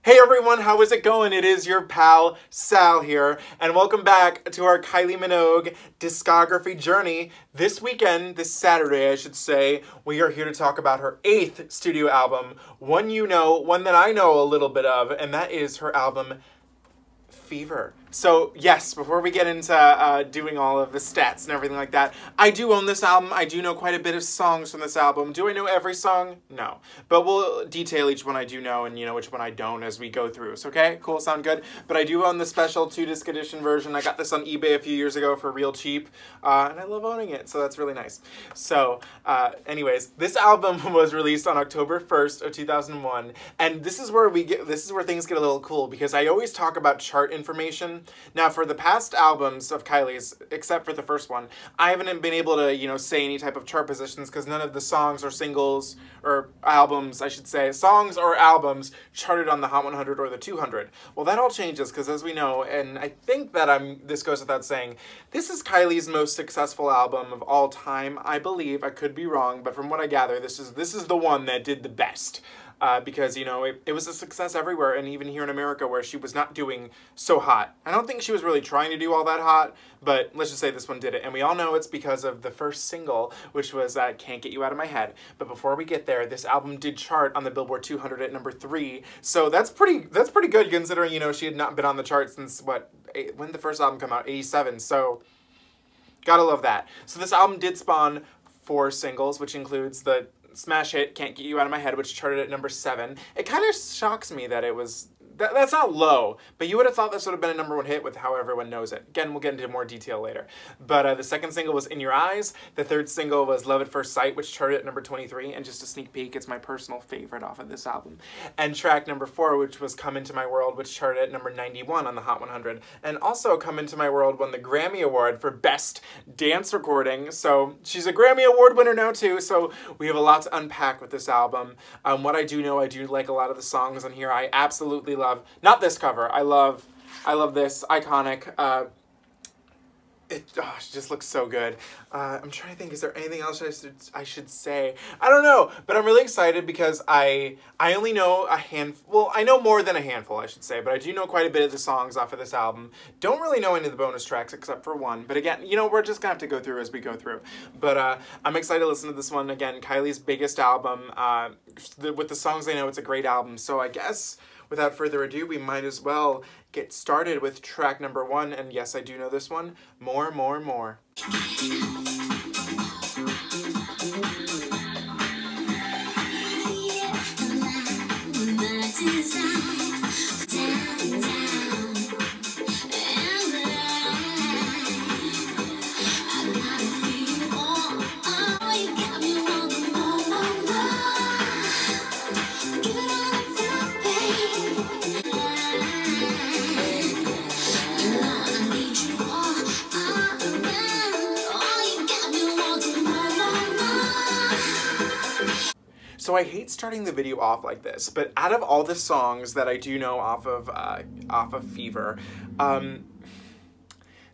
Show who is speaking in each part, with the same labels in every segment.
Speaker 1: Hey everyone, how is it going? It is your pal Sal here, and welcome back to our Kylie Minogue discography journey. This weekend, this Saturday I should say, we are here to talk about her 8th studio album, one you know, one that I know a little bit of, and that is her album Fever. So yes, before we get into doing all of the stats and everything like that, I do own this album. I do know quite a bit of songs from this album. Do I know every song? No. But we'll detail each one I do know and which one I don't as we go through. So okay, cool, sound good? But I do own the special 2-disc edition version. I got this on eBay a few years ago for real cheap, and I love owning it, so that's really nice. So anyways, this album was released on October 1st of 2001, and this is where things get a little cool, because I always talk about chart information. Now, for the past albums of Kylie's, except for the first one, I haven't been able to, say any type of chart positions because none of the songs or singles or albums, I should say, songs or albums charted on the Hot 100 or the 200. Well, that all changes because, as we know, and I think that this goes without saying, this is Kylie's most successful album of all time, I believe. I could be wrong, but from what I gather, this is the one that did the best. Because, it was a success everywhere, and even here in America where she was not doing so hot. I don't think she was really trying to do all that hot, but let's just say this one did it. And we all know it's because of the first single, which was Can't Get You Out of My Head. But before we get there, this album did chart on the Billboard 200 at number 3. So that's pretty good considering, she had not been on the chart since, when did the first album come out? 87. So gotta love that. So this album did spawn 4 singles, which includes the smash hit Can't Get You Out of My Head, which charted at number 7. It kind of shocks me that it was... That's not low, but you would have thought this would have been a number 1 hit with How Everyone Knows It. Again, we'll get into more detail later. But the second single was In Your Eyes. The third single was Love at First Sight, which charted at number 23. And just a sneak peek, it's my personal favorite off of this album. And track number 4, which was Come Into My World, which charted at number 91 on the Hot 100. And also Come Into My World won the Grammy Award for Best Dance Recording. So she's a Grammy Award winner now too. So we have a lot to unpack with this album. What I do know, I do like a lot of the songs on here. I absolutely love, not this cover, I love this, iconic, it just looks so good. I'm trying to think, is there anything else I should say? I don't know, but I'm really excited because I only know a handful, well, I know more than a handful, I should say, but I do know quite a bit of the songs off of this album. Don't really know any of the bonus tracks except for one, but again, we're just gonna have to go through as we go through. But I'm excited to listen to this one. Again, Kylie's biggest album. With the songs I know, it's a great album, so I guess without further ado, we might as well get started with track number 1, and yes, I do know this one, More, More, More. So I hate starting the video off like this, but out of all the songs that I do know off of Fever,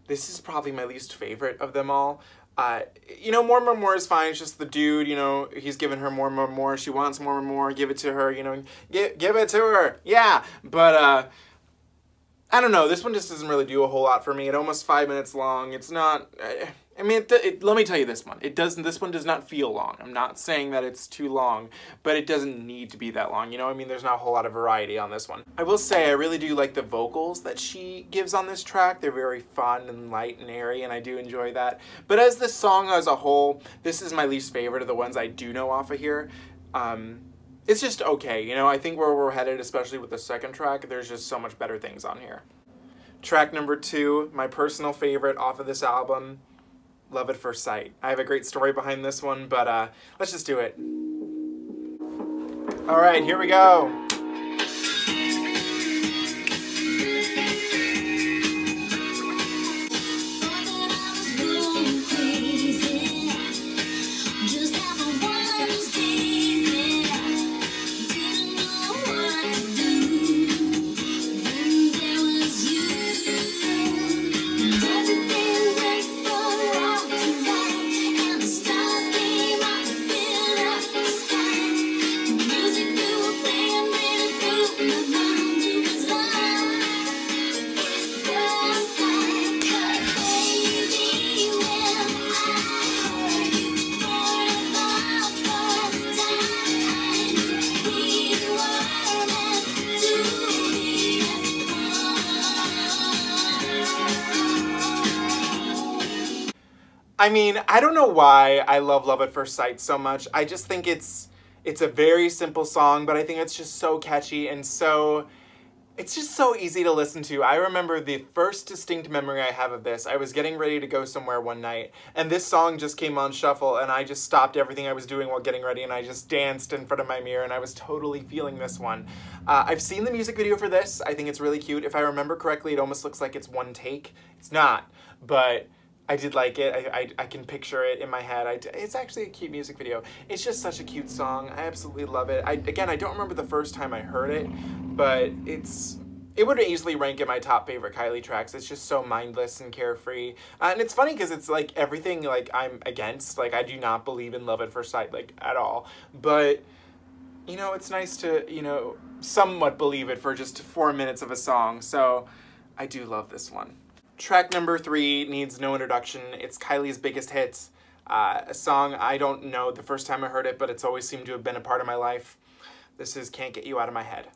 Speaker 1: this is probably my least favorite of them all. More, More, More is fine. It's just the dude, he's giving her more, more, more. She wants more and more. Give it to her, give it to her. Yeah, but I don't know. This one just doesn't really do a whole lot for me. It's almost 5 minutes long. It's not... let me tell you this one. This one does not feel long. I'm not saying that it's too long, but it doesn't need to be that long. There's not a whole lot of variety on this one. I will say I really do like the vocals that she gives on this track. They're very fun and light and airy, and I do enjoy that. But as the song as a whole, this is my least favorite of the ones I do know off of here. It's just okay. I think where we're headed, especially with the second track, there's just so much better things on here. Track number 2, my personal favorite off of this album, Love at First Sight. I have a great story behind this one, but let's just do it. All right, here we go.
Speaker 2: Music you were playing
Speaker 1: I mean, I don't know why I love Love at First Sight so much. I just think it's a very simple song, but I think it's just so catchy and it's just so easy to listen to. I remember the first distinct memory I have of this. I was getting ready to go somewhere one night, and this song just came on shuffle, and I just stopped everything I was doing while getting ready, and I just danced in front of my mirror, and I was totally feeling this one. I've seen the music video for this. I think it's really cute. If I remember correctly, it almost looks like it's one take. It's not, but I did like it. I can picture it in my head. It's actually a cute music video. It's just such a cute song. I absolutely love it. Again, I don't remember the first time I heard it, but it would easily rank in my top favorite Kylie tracks. It's just so mindless and carefree. And it's funny because it's like everything like I'm against. Like I do not believe in love at first sight like at all. But, you know, it's nice to, you know, somewhat believe it for just 4 minutes of a song. So I do love this one. Track number 3 needs no introduction. It's Kylie's biggest hits. A song I don't know the first time I heard it, but it's always seemed to have been a part of my life. This is Can't Get You Out of My Head.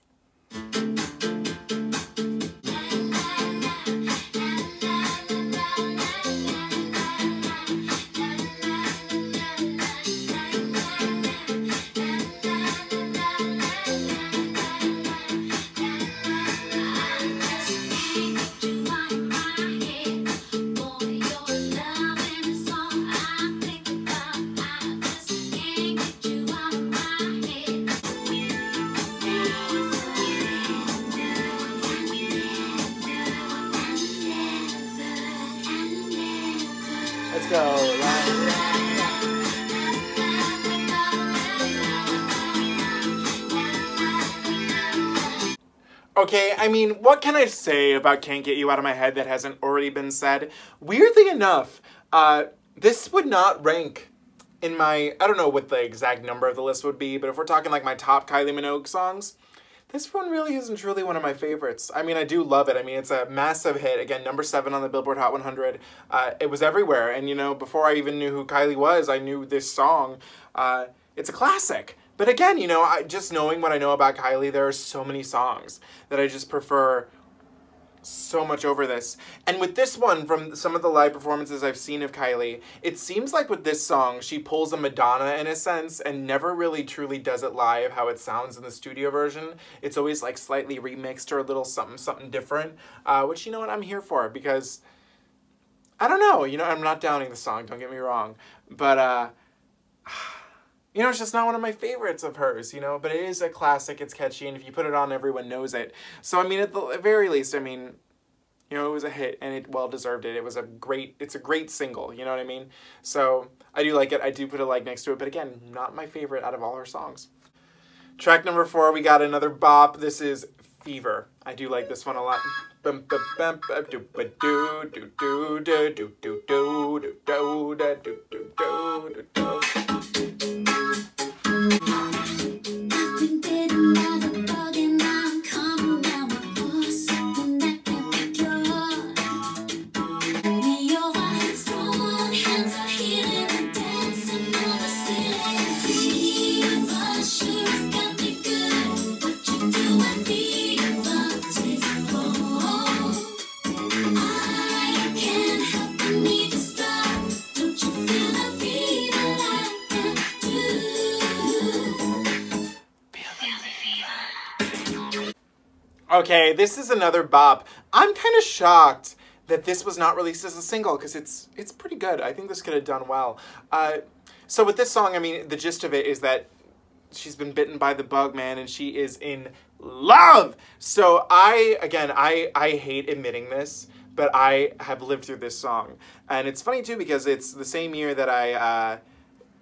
Speaker 1: Let's go. Okay, I mean, what can I say about Can't Get You Out of My Head that hasn't already been said? Weirdly enough, this would not rank in my, I don't know what the exact number of the list would be, but if we're talking like my top Kylie Minogue songs, this one really isn't truly one of my favorites. I mean, I do love it. I mean, it's a massive hit. Again, number 7 on the Billboard Hot 100. It was everywhere. And, you know, before I even knew who Kylie was, I knew this song. It's a classic. But again, you know, just knowing what I know about Kylie, there are so many songs that I just prefer so much over this. And with this one, from some of the live performances I've seen of Kylie, it seems like with this song, she pulls a Madonna in a sense and never really truly does it live how it sounds in the studio version. It's always like slightly remixed or a little something different, which, you know what, I'm here for because, I don't know, you know, I'm not downing the song, don't get me wrong, but, you know, it's just not one of my favorites of hers, you know, but it is a classic, it's catchy, and if you put it on, everyone knows it. So, I mean, at the very least, I mean, you know, it was a hit, and it well deserved it. It's a great single, you know what I mean? So, I do like it, I do put a like next to it, but again, not my favorite out of all her songs. Track number 4, we got another bop. This is Fever. I do like this one a lot. Okay, this is another bop. I'm kind of shocked that this was not released as a single because it's pretty good. I think this could have done well. So with this song, I mean, the gist of it is that she's been bitten by the bug, man, and she is in love. So I hate admitting this, but I have lived through this song. And it's funny too because it's the same year that I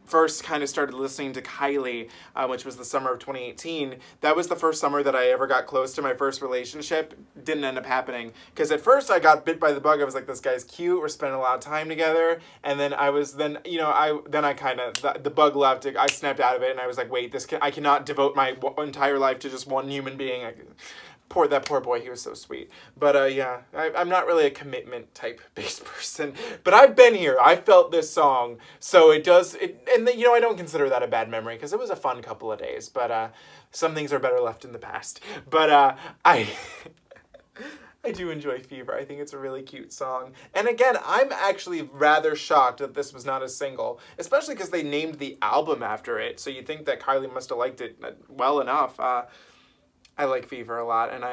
Speaker 1: first kind of started listening to Kylie, which was the summer of 2018. That was the first summer that I ever got close to my first relationship. Didn't end up happening. Because at first I got bit by the bug. I was like, this guy's cute. We're spending a lot of time together. And then I kind of, the bug left. I snapped out of it and I was like, wait, I cannot devote my entire life to just one human being. That poor boy, he was so sweet. But yeah, I'm not really a commitment type based person, but I've been here. I felt this song, so and you know, I don't consider that a bad memory because it was a fun couple of days, but some things are better left in the past. But I do enjoy Fever. I think it's a really cute song. And again, I'm actually rather shocked that this was not a single, especially because they named the album after it. So you think that Kylie must have liked it well enough. I like Fever a lot, and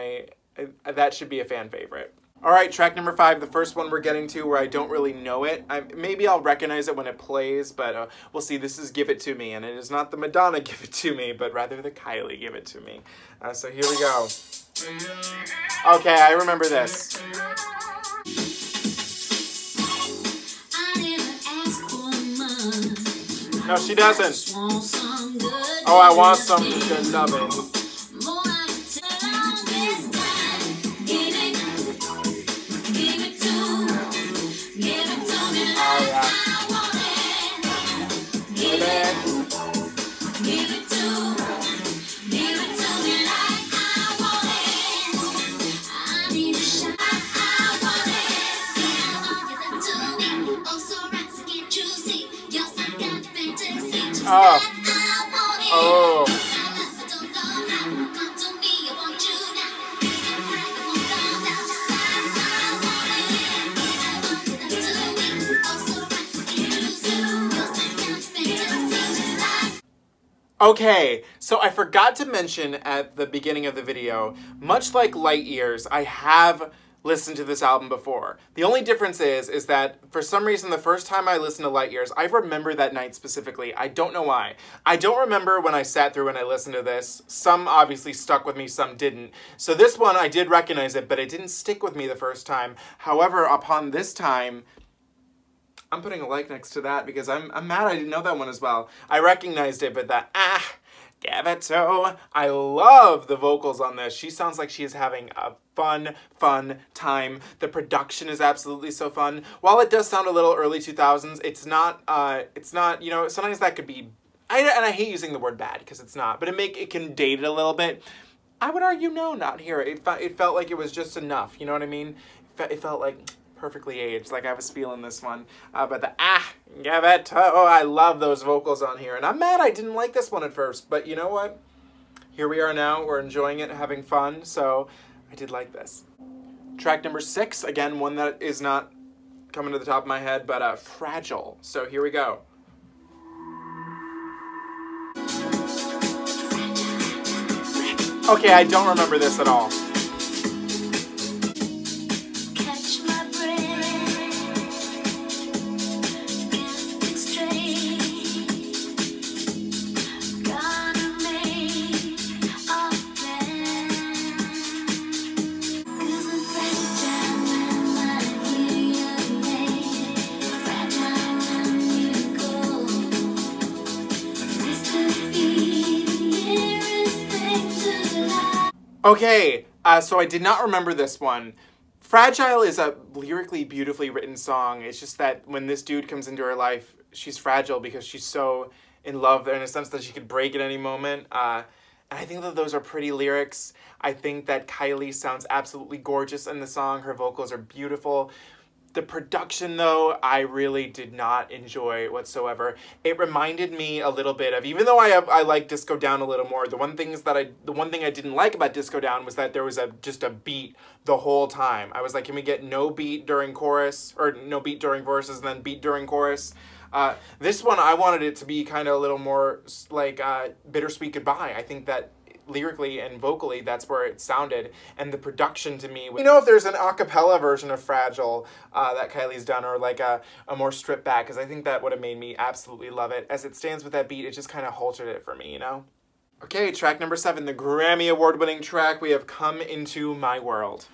Speaker 1: that should be a fan favorite. All right, track number 5, the first one we're getting to where I don't really know it. Maybe I'll recognize it when it plays, but we'll see. This is Give It To Me, and it is not the Madonna Give It To Me, but rather the Kylie Give It To Me. So here we go. Okay, I remember this. No, she doesn't. Oh, I want some good loving. Oh, yeah. Give it to me like I want it. I need a shot, I want it. Give it to me, oh so right, so can't you see? You're some kind of fantasy, just like I want it. Oh. Okay, so I forgot to mention at the beginning of the video, much like Light Years, I have listened to this album before. The only difference is that for some reason the first time I listened to Light Years, I remember that night specifically. I don't know why. I don't remember when I sat through and I listened to this. Some obviously stuck with me, some didn't. So this one, I did recognize it, but it didn't stick with me the first time. However, upon this time, I'm putting a like next to that because I'm mad I didn't know that one as well. I recognized it, but that give it to. I love the vocals on this. She sounds like she is having a fun time. The production is absolutely so fun. While it does sound a little early 2000s, it's not, you know, sometimes that could be, and I hate using the word bad because it's not, but it can date it a little bit. I would argue no, not here. It felt like it was just enough, you know what I mean? It felt like perfectly aged, like I was feeling this one. But the give it to, I love those vocals on here. And I'm mad I didn't like this one at first, but you know what? Here we are now, we're enjoying it, having fun, so I did like this. Track number 6, again, one that is not coming to the top of my head, but Fragile. So here we go. Okay, I don't remember this at all. Okay, so I did not remember this one. Fragile is a lyrically beautifully written song. It's just that when this dude comes into her life, she's fragile because she's so in love in a sense that she could break at any moment. And I think that those are pretty lyrics. I think that Kylie sounds absolutely gorgeous in the song. Her vocals are beautiful. The production, though, I really did not enjoy whatsoever. It reminded me a little bit of, even though I like Disco Down a little more, the one thing I didn't like about Disco Down was that there was just a beat the whole time. I was like, can we get no beat during chorus, or no beat during verses and then beat during chorus? This one, I wanted it to be kind of a little more like Bittersweet Goodbye. I think that lyrically and vocally, that's where it sounded, and the production to me, you know, if there's an a cappella version of Fragile that Kylie's done, or like a more stripped back, because I think that would have made me absolutely love it. As it stands with that beat, it just kind of halted it for me, you know? Okay, track number 7, the Grammy Award-winning track, we have Come Into My World.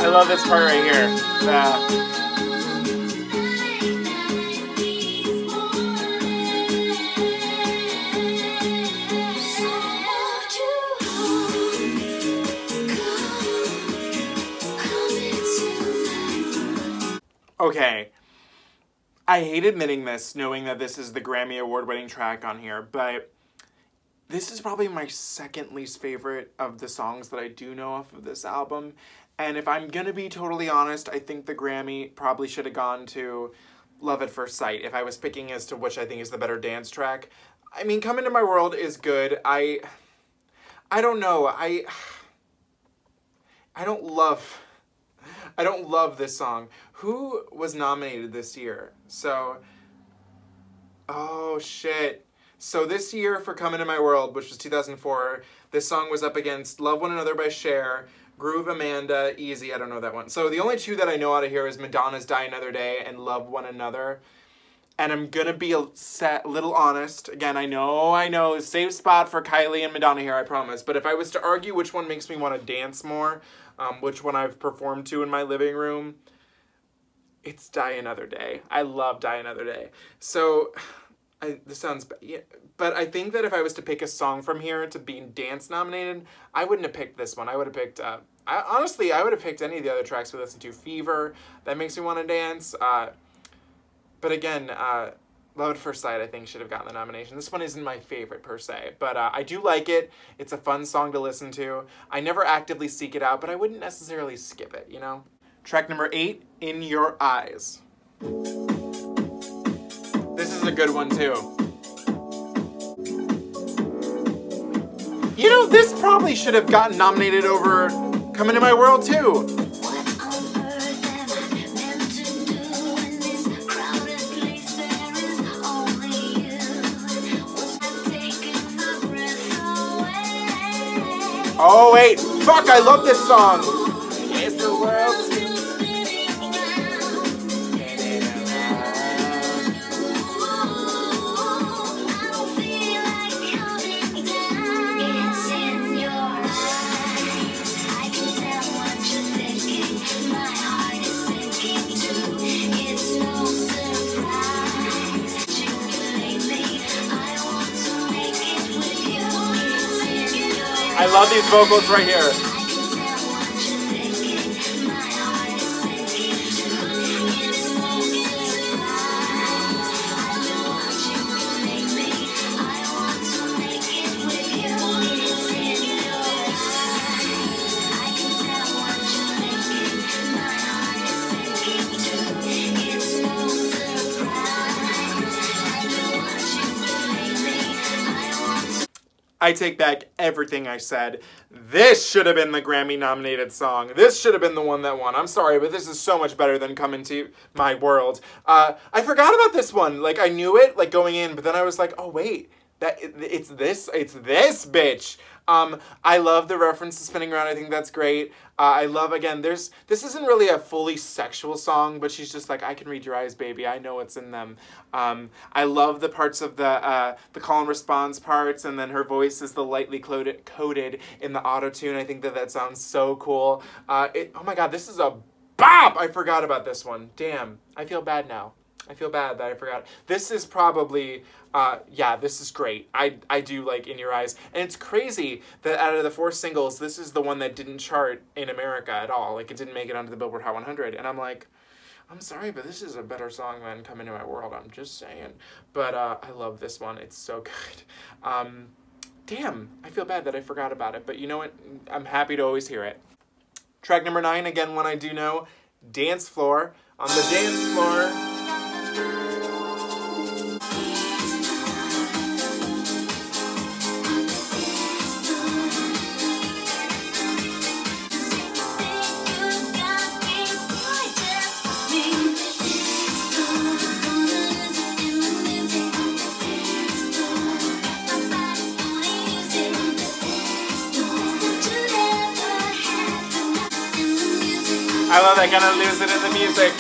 Speaker 1: I love this part right here. Okay. I hate admitting this, knowing that this is the Grammy Award-winning track on here, but this is probably my second least favorite of the songs that I do know off of this album. And if I'm gonna be totally honest, I think the Grammy probably should have gone to Love at First Sight if I was picking as to which I think is the better dance track. I mean, Come Into My World is good. I don't know. I don't love this song. Who was nominated this year? So, oh shit. So this year for Come Into My World, which was 2004, this song was up against Love One Another by Cher, Groove Amanda, Easy, I don't know that one. So the only two that I know out of here is Madonna's Die Another Day and Love One Another. And I'm gonna be a little honest. Again, I know, safe spot for Kylie and Madonna here, I promise. But if I was to argue which one makes me want to dance more, which one I've performed to in my living room, it's Die Another Day. I love Die Another Day. So, this sounds bad, yeah, but I think that if I was to pick a song from here to be dance nominated, I wouldn't have picked this one. I would have picked, honestly, I would have picked any of the other tracks we listened to. Fever, that makes me want to dance. But again, Love at First Sight, I think, should have gotten the nomination. This one isn't my favorite, per se, but I do like it. It's a fun song to listen to. I never actively seek it out, but I wouldn't necessarily skip it, you know? Track number 8, In Your Eyes. This is a good one, too. You know, this probably should have gotten nominated over Come Into My World, too. Oh wait, fuck, I love this song. It's the world. I love these vocals right here. I take back everything I said. This should have been the Grammy-nominated song. This should have been the one that won. I'm sorry, but this is so much better than Come Into My World. I forgot about this one. Like, I knew it, like, going in, but then I was like, oh, wait. It's this bitch. I love the references spinning around. I think that's great. I love, again, this isn't really a fully sexual song, but she's just like, I can read your eyes, baby. I know what's in them. I love the parts of the call and response parts, and then her voice is the lightly coded in the auto-tune. I think that sounds so cool. Oh my God, this is a bop! I forgot about this one. Damn, I feel bad now. I feel bad that I forgot. This is probably, yeah, this is great. I do like In Your Eyes. And it's crazy that out of the 4 singles, this is the one that didn't chart in America at all. Like, it didn't make it onto the Billboard Hot 100. And I'm like, I'm sorry, but this is a better song than Come Into My World. I'm just saying. But I love this one. It's so good. Damn, I feel bad that I forgot about it. But you know what? I'm happy to always hear it. Track number 9, again, one I do know, Dance Floor. On the dance floor... I love that, gonna lose it in the music.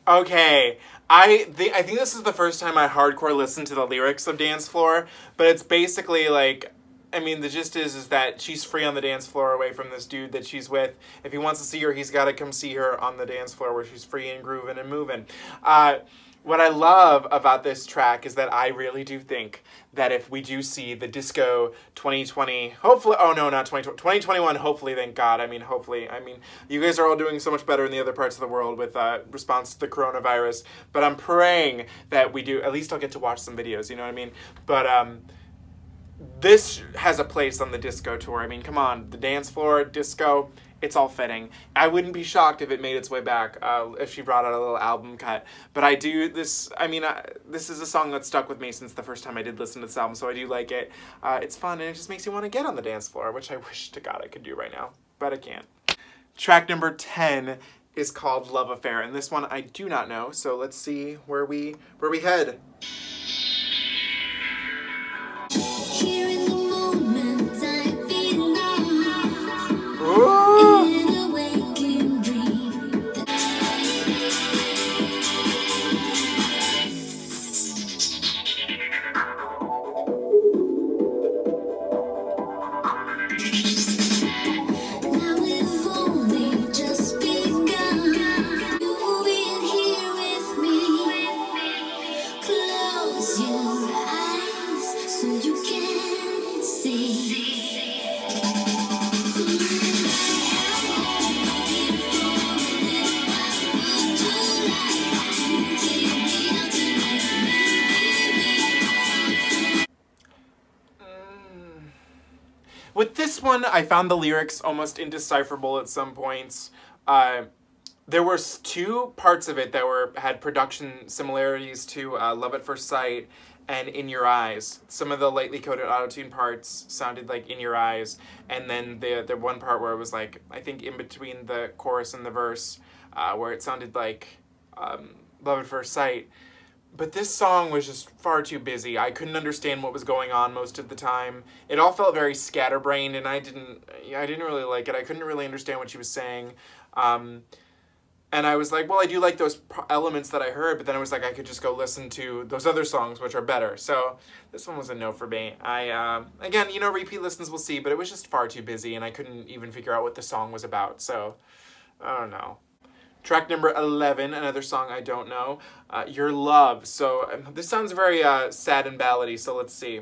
Speaker 1: Okay, I think this is the first time I hardcore listened to the lyrics of Dance Floor, but it's basically like, I mean, the gist is that she's free on the dance floor away from this dude that she's with. If he wants to see her, he's got to come see her on the dance floor where she's free and grooving and moving. What I love about this track is that I really do think that if we do see the disco 2020, hopefully, oh no, not 2020, 2021, hopefully, thank God. I mean, hopefully. I mean, you guys are all doing so much better in the other parts of the world with response to the coronavirus, but I'm praying that we do, at least I'll get to watch some videos, you know what I mean? But this has a place on the disco tour. I mean, come on, the dance floor, disco, it's all fitting. I wouldn't be shocked if it made its way back, if she brought out a little album cut. But I do, this is a song that stuck with me since the first time I did listen to this album, so I do like it. It's fun, and it just makes you want to get on the dance floor, which I wish to God I could do right now, but I can't. Track number 10 is called Love Affair, and this one I do not know, so let's see where we head. With this one, I found the lyrics almost indecipherable at some points. There were two parts of it that had production similarities to Love at First Sight and In Your Eyes. Some of the lightly coded autotune parts sounded like In Your Eyes, and then the one part where it was like, I think in between the chorus and the verse, where it sounded like Love at First Sight. But this song was just far too busy. I couldn't understand what was going on most of the time. It all felt very scatterbrained, and I didn't really like it. I couldn't really understand what she was saying. And I was like, well, I do like those elements that I heard, but then I was like, I could just go listen to those other songs, which are better. So this one was a no for me. Again, you know, repeat listens we'll see, but it was just far too busy, and I couldn't even figure out what the song was about. So, I don't know. Track number 11, another song I don't know, Your Love. So this sounds very sad and ballady, so let's see.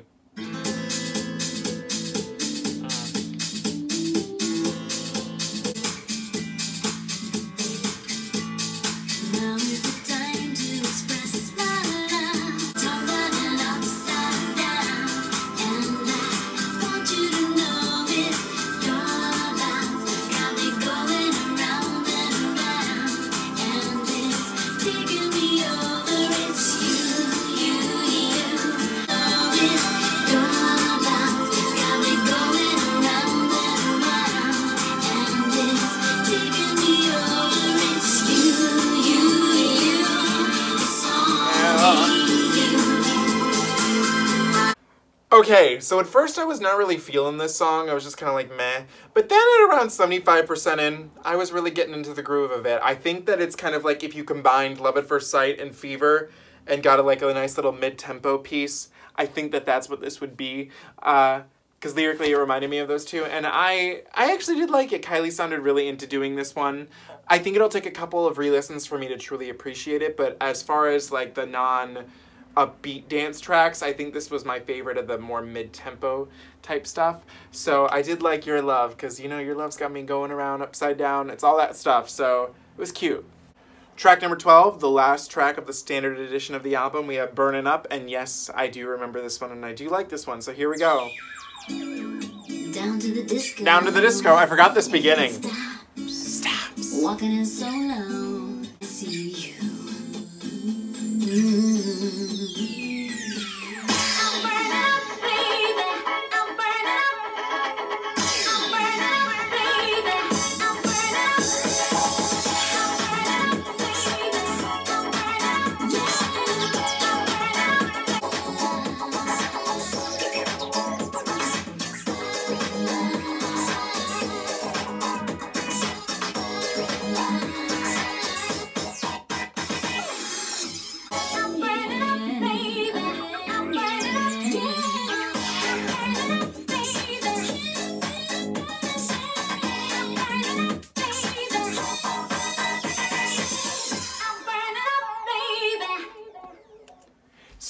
Speaker 1: Okay, so at first I was not really feeling this song. I was just kind of like, meh. But then at around 75% in, I was really getting into the groove of it. I think that it's kind of like if you combined Love at First Sight and Fever and got a nice little mid-tempo piece, I think that that's what this would be. Because lyrically it reminded me of those two. And I actually did like it. Kylie sounded really into doing this one. I think it'll take a couple of re-listens for me to truly appreciate it. But as far as like the upbeat dance tracks, I think this was my favorite of the more mid-tempo type stuff. So I did like Your Love, because, you know, Your Love's got me going around upside down. It's all that stuff, so it was cute. Track number 12, the last track of the standard edition of the album, we have Burnin' Up, and yes, I do remember this one, and I do like this one, so here we go.
Speaker 2: Down to the disco.
Speaker 1: Down to the disco. I forgot this beginning.
Speaker 2: Stops. Walking in so low, I see you.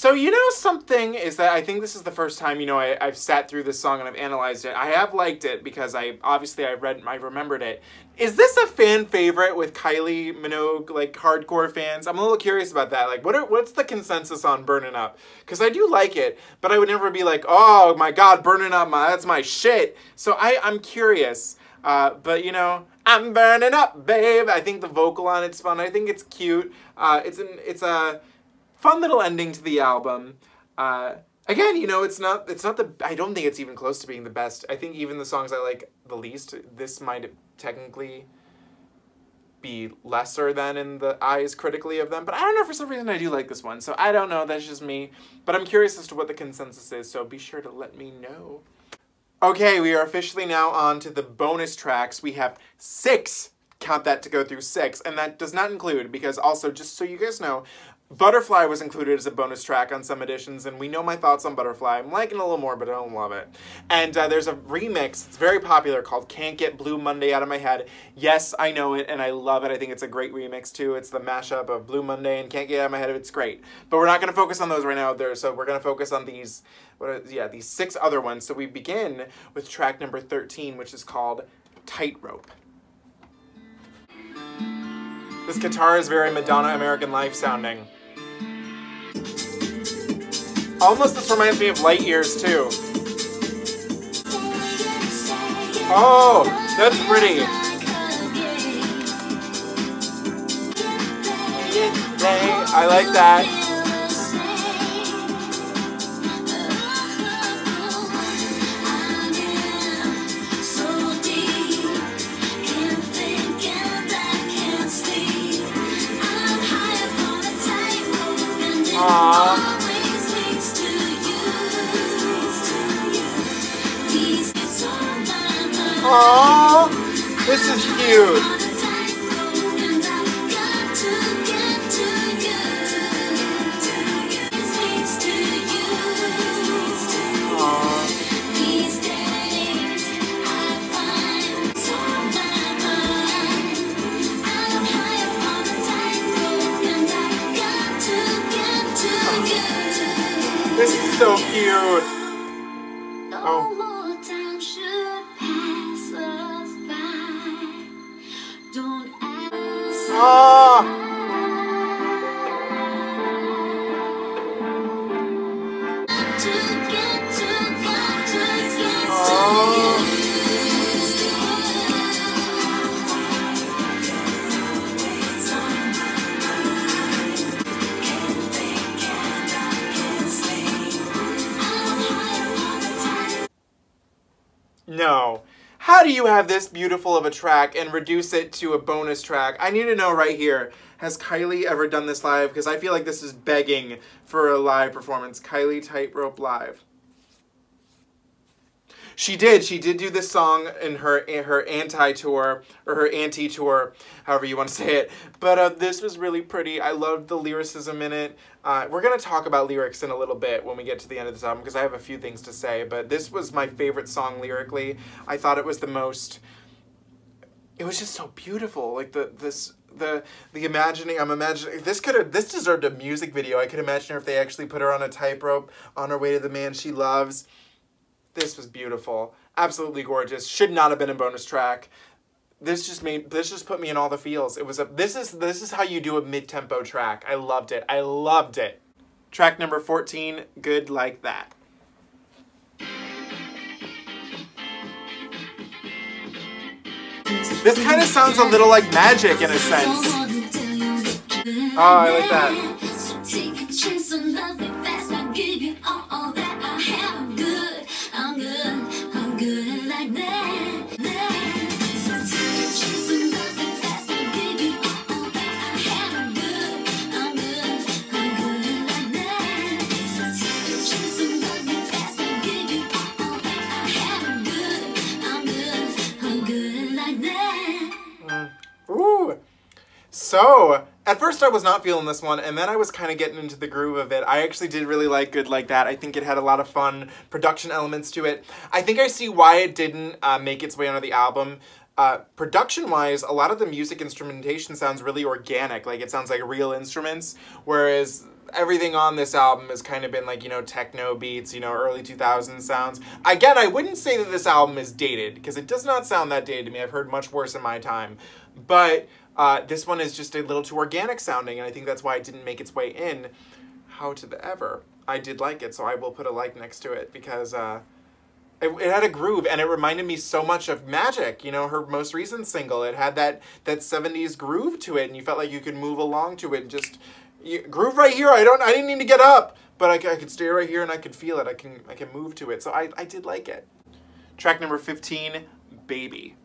Speaker 1: So, you know, something is that I think this is the first time, you know, I've sat through this song and I've analyzed it. I have liked it because I remembered it. Is this a fan favorite with Kylie Minogue, like, hardcore fans? I'm a little curious about that. Like, what's the consensus on Burnin' Up? Because I do like it, but I would never be like, oh my God, Burnin' Up, that's my shit. So I'm curious. But, you know, I'm burning up, babe. I think the vocal on it's fun. I think it's cute. It's a fun little ending to the album. Again, you know, it's not I don't think it's even close to being the best. I think even the songs I like the least, this might technically be lesser than in the eyes critically of them. But I don't know, for some reason I do like this one. So I don't know, that's just me. But I'm curious as to what the consensus is, so be sure to let me know. Okay, we are officially now on to the bonus tracks. We have 6, count that to go through 6, and that does not include, because also, just so you guys know, Butterfly was included as a bonus track on some editions, and we know my thoughts on Butterfly. I'm liking it a little more, but I don't love it. And there's a remix, it's very popular, called Can't Get Blue Monday Out of My Head. Yes, I know it, and I love it. I think it's a great remix, too. It's the mashup of Blue Monday and Can't Get Out of My Head. It's great. But we're not going to focus on those right now, so we're going to focus on these, these 6 other ones. So we begin with track number 13, which is called Tightrope. This guitar is very Madonna American Life sounding. Almost this reminds me of Light Years too. Oh, that's pretty. I like that. Aww. Aww, this is cute. This is so cute. Oh. Oh. No. How do you have this beautiful of a track and reduce it to a bonus track? I need to know right here. Has Kylie ever done this live? Because I feel like this is begging for a live performance. Kylie Tightrope Live. She did do this song in her anti-tour, or her anti-tour, however you want to say it. But this was really pretty. I loved the lyricism in it. We're going to talk about lyrics in a little bit when we get to the end of this album, because I have a few things to say. But this was my favorite song lyrically. I thought it was the most... It was just so beautiful. Like the imagining, I'm imagining, this deserved a music video. I could imagine her if they actually put her on a tightrope on her way to the man she loves. This was beautiful. Absolutely gorgeous. Should not have been a bonus track. This just put me in all the feels. It was this is how you do a mid-tempo track. I loved it. I loved it. Track number 14, Good Like That. This kind of sounds a little like Magic in a sense. Oh, I like that. So, at first I was not feeling this one, and then I was kind of getting into the groove of it. I actually did really like Good Like That. I think it had a lot of fun production elements to it. I think I see why it didn't make its way onto the album. production-wise, a lot of the music instrumentation sounds really organic, like it sounds like real instruments, whereas everything on this album has kind of been like, you know, techno beats, you know, early 2000s sounds. Again, I wouldn't say that this album is dated, because it does not sound that dated to me. I've heard much worse in my time. But this one is just a little too organic sounding, and I think that's why it didn't make its way in How to the Ever. I did like it, so I will put a like next to it, because it had a groove, and it reminded me so much of Magic, you know, her most recent single. It had that 70s groove to it, and you felt like you could move along to it and just... groove right here. I didn't need to get up, but I could stay right here and I could feel it. I can move to it. So I did like it. Track number 15, Baby.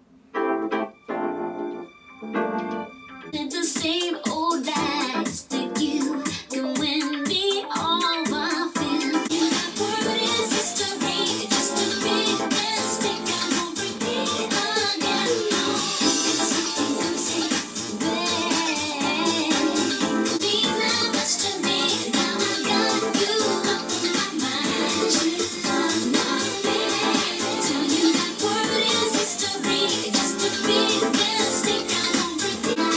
Speaker 2: It's the same old lies that you can win me over. Word is history, just a big mistake. I won't repeat again. It's something to say, babe. Mean that much to me. Now I got you off of my mind. Off my baby. Tell you that word is history, just a big mistake. I won't repeat.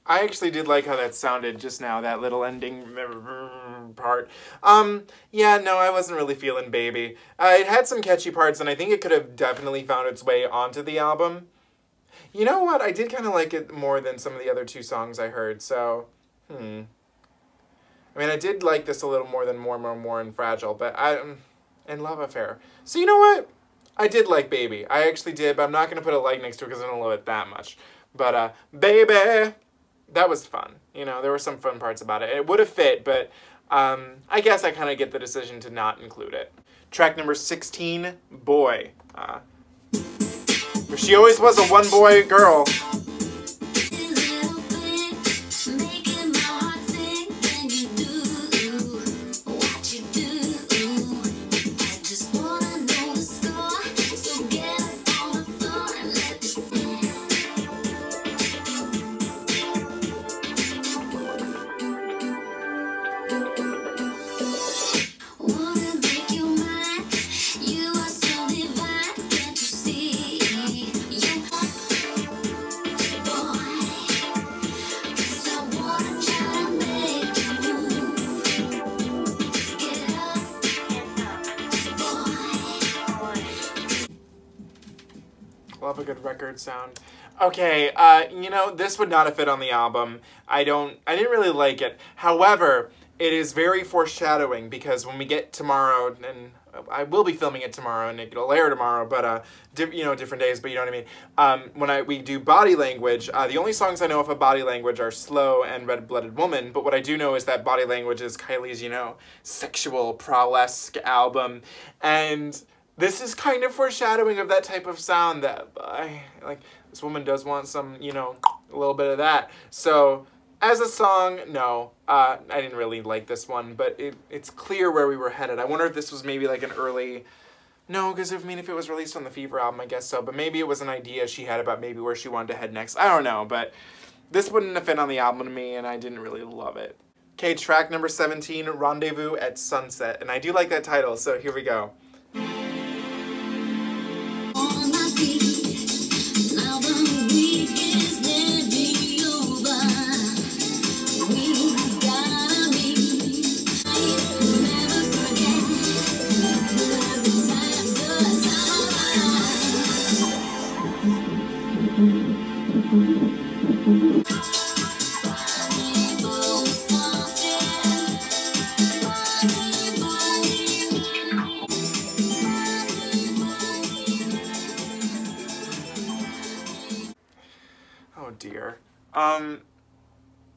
Speaker 1: I actually did like how that sounded just now, that little ending part. Yeah, no, I wasn't really feeling Baby. It had some catchy parts, and I think it could have definitely found its way onto the album. You know what? I did kind of like it more than some of the other two songs I heard, so, I mean, I did like this a little more than More and Fragile, but and Love Affair. So you know what? I did like Baby. I actually did, but I'm not going to put a like next to it because I don't love it that much. But, Baby, that was fun. You know, there were some fun parts about it. It would have fit, but I guess I kind of get the decision to not include it. Track number 16, Boy. She always was a one-boy girl. Love a good record sound. Okay, you know, this would not have fit on the album. I didn't really like it. However, it is very foreshadowing, because when we get tomorrow, and I will be filming it tomorrow, and it'll air tomorrow, but, you know, different days, but you know what I mean. When we do Body Language, the only songs I know of Body Language are Slow and Red-Blooded Woman, but what I do know is that Body Language is Kylie's, you know, sexual, prowess album, and this is kind of foreshadowing of that type of sound that, like, this woman does want some, you know, a little bit of that. So, as a song, no, I didn't really like this one, but it's clear where we were headed. I wonder if this was maybe like an early... No, because if it was released on the Fever album, I guess so, but maybe it was an idea she had about maybe where she wanted to head next. I don't know, but this wouldn't have fit on the album to me, and I didn't really love it. Okay, track number 17, Rendezvous at Sunset, and I do like that title, so here we go. Oh dear.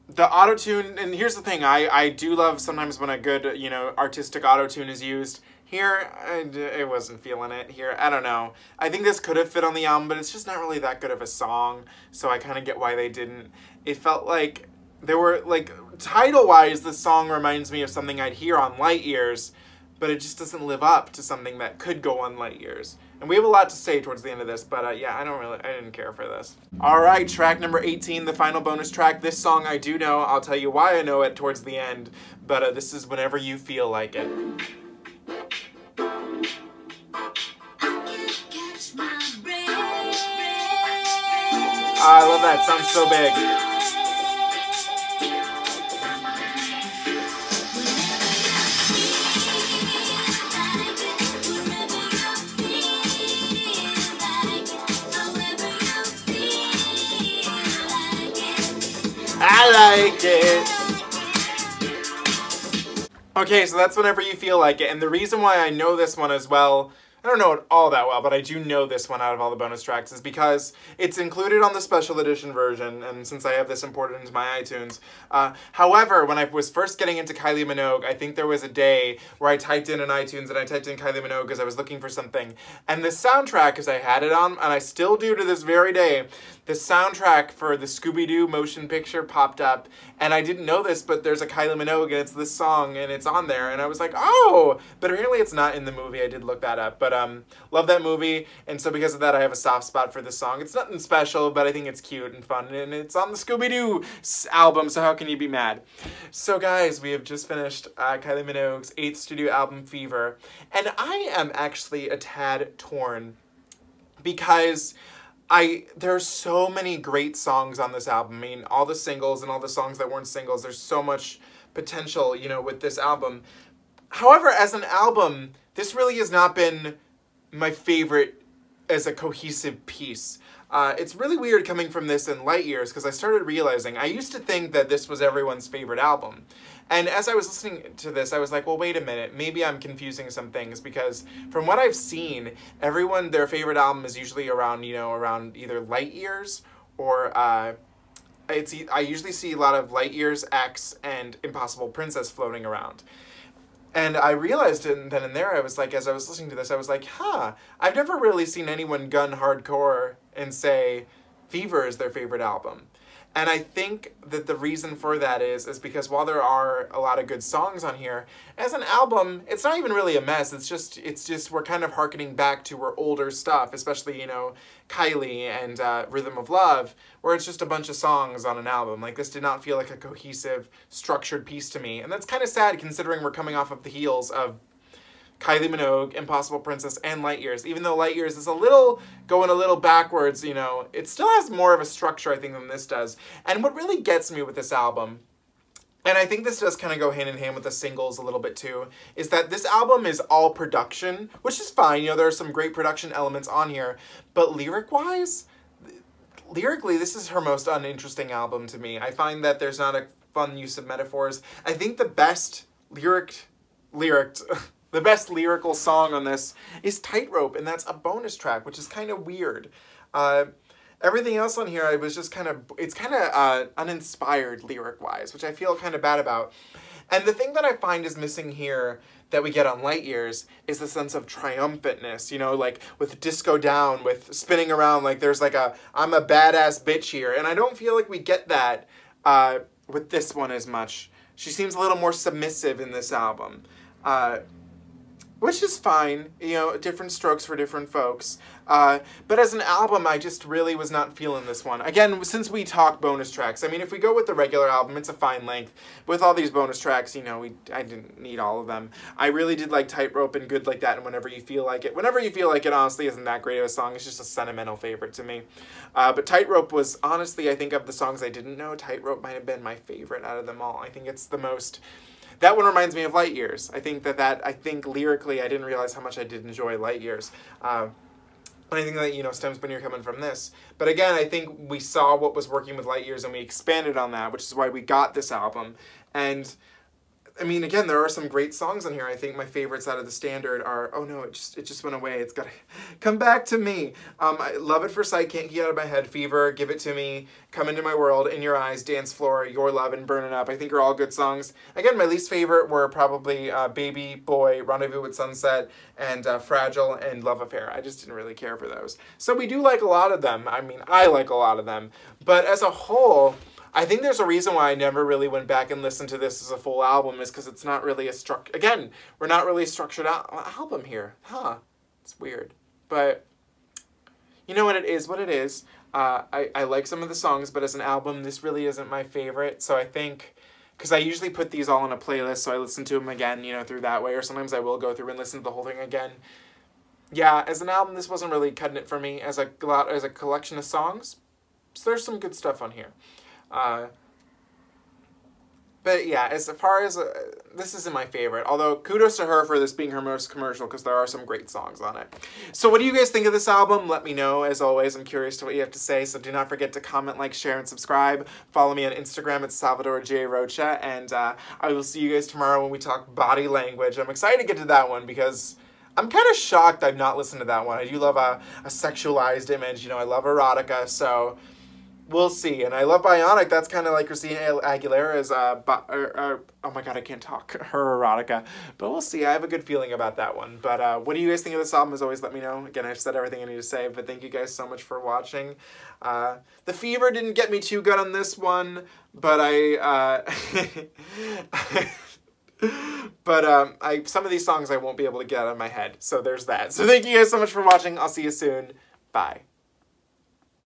Speaker 1: The auto-tune, and here's the thing, I do love sometimes when a good, you know, artistic auto-tune is used. Here, I wasn't feeling it. Here, I don't know. I think this could have fit on the album, but it's just not really that good of a song, so I kind of get why they didn't. It felt like there were, like, title-wise, the song reminds me of something I'd hear on Light Years, but it just doesn't live up to something that could go on Light Years. And we have a lot to say towards the end of this, but yeah, I didn't care for this. All right, track number 18, the final bonus track. This song I do know. I'll tell you why I know it towards the end, but this is Whenever You Feel Like It. I love that. It sounds so big. I like it. Okay, so that's Whenever You Feel Like It. And the reason why I know this one as well, I don't know it all that well, but I do know this one out of all the bonus tracks, is because it's included on the special edition version, and since I have this imported into my iTunes. However, when I was first getting into Kylie Minogue, I think there was a day where I typed in iTunes and I typed in Kylie Minogue because I was looking for something. And the soundtrack, because I had it on, and I still do to this very day, the soundtrack for the Scooby-Doo motion picture popped up, and I didn't know this, but there's a Kylie Minogue, and it's this song, and it's on there, and I was like, oh! But apparently it's not in the movie. I did look that up, but love that movie, and so because of that, I have a soft spot for this song. It's nothing special, but I think it's cute and fun, and it's on the Scooby-Doo album, so how can you be mad? So guys, we have just finished Kylie Minogue's 8th studio album, Fever, and I am actually a tad torn because there are so many great songs on this album. I mean, all the singles and all the songs that weren't singles, there's so much potential, you know, with this album. However, as an album, this really has not been my favorite as a cohesive piece. It's really weird coming from this in Light Years, because I started realizing, I used to think that this was everyone's favorite album. And as I was listening to this, I was like, well, wait a minute, maybe I'm confusing some things, because from what I've seen, everyone, their favorite album is usually around, you know, around either Light Years or, I usually see a lot of Light Years, X, and Impossible Princess floating around. And I realized then and there, I was like, as I was listening to this, I was like, huh, I've never really seen anyone gun hardcore and say Fever is their favorite album. And I think that the reason for that is because while there are a lot of good songs on here, as an album, it's not even really a mess. It's just we're kind of hearkening back to our older stuff, especially, you know, Kylie and Rhythm of Love, where it's just a bunch of songs on an album. Like, this did not feel like a cohesive, structured piece to me. And that's kind of sad considering we're coming off of the heels of Kylie Minogue, Impossible Princess, and Light Years. Even though Light Years is going a little backwards, you know, it still has more of a structure, I think, than this does. And what really gets me with this album, and I think this does kind of go hand in hand with the singles a little bit too, is that this album is all production, which is fine. You know, there are some great production elements on here, but lyrically, this is her most uninteresting album to me. I find that there's not a fun use of metaphors. I think the best the best lyrical song on this is Tightrope, and that's a bonus track, which is kind of weird. Everything else on here, I was just it's kind of uninspired lyric-wise, which I feel kind of bad about. And the thing that I find is missing here that we get on Light Years is the sense of triumphantness, you know, like with Disco Down, with spinning around, like there's like I'm a badass bitch here. And I don't feel like we get that with this one as much. She seems a little more submissive in this album. Which is fine, you know, different strokes for different folks. But as an album, I just really was not feeling this one. Again, since we talk bonus tracks, I mean, if we go with the regular album, it's a fine length. With all these bonus tracks, you know, I didn't need all of them. I really did like Tightrope and Good Like That and Whenever You Feel Like It. Whenever You Feel Like It, honestly, isn't that great of a song. It's just a sentimental favorite to me. But Tightrope was, honestly, I think of the songs I didn't know, Tightrope might have been my favorite out of them all. I think it's the most... That one reminds me of Light Years. I think I think lyrically, I didn't realize how much I did enjoy Light Years. And I think that, you know, stems when you're coming from this. But again, I think we saw what was working with Light Years and we expanded on that, which is why we got this album. And I mean, again, there are some great songs on here. I think my favorites out of the standard are, oh no, it just went away. It's gotta come back to me. I Love at First Sight, Can't Get Out of My Head, Fever, Give It to Me, Come Into My World, In Your Eyes, Dance Floor, Your Love, and Burnin' Up. I think are all good songs. Again, my least favorite were probably Baby Boy, Rendezvous with Sunset, and Fragile, and Love Affair. I just didn't really care for those. So we do like a lot of them. I mean, I like a lot of them. But as a whole, I think there's a reason why I never really went back and listened to this as a full album is because it's not really a again, we're not really a structured album here. Huh. It's weird. but you know what, it is what it is. I like some of the songs, but as an album, this really isn't my favorite. So I think, because I usually put these all in a playlist, so I listen to them again, you know, through that way, or sometimes I will go through and listen to the whole thing again. Yeah, as an album, this wasn't really cutting it for me. As a collection of songs, so there's some good stuff on here. But yeah, as far as, this isn't my favorite. Although, kudos to her for this being her most commercial, because there are some great songs on it. So what do you guys think of this album? Let me know. As always, I'm curious to what you have to say. So do not forget to comment, like, share, and subscribe. Follow me on Instagram at Salvador J. Rocha. And I will see you guys tomorrow when we talk body language. I'm excited to get to that one, because I'm kind of shocked I've not listened to that one. I do love a sexualized image. You know, I love erotica, so we'll see. And I love Bionic. That's kind of like Christina Aguilera's, oh my god, I can't talk, her erotica. But we'll see. I have a good feeling about that one. But what do you guys think of this album? As always, let me know. Again, I've said everything I need to say, but thank you guys so much for watching. The fever didn't get me too good on this one, but but some of these songs I won't be able to get out of my head. So there's that. So thank you guys so much for watching. I'll see you soon. Bye.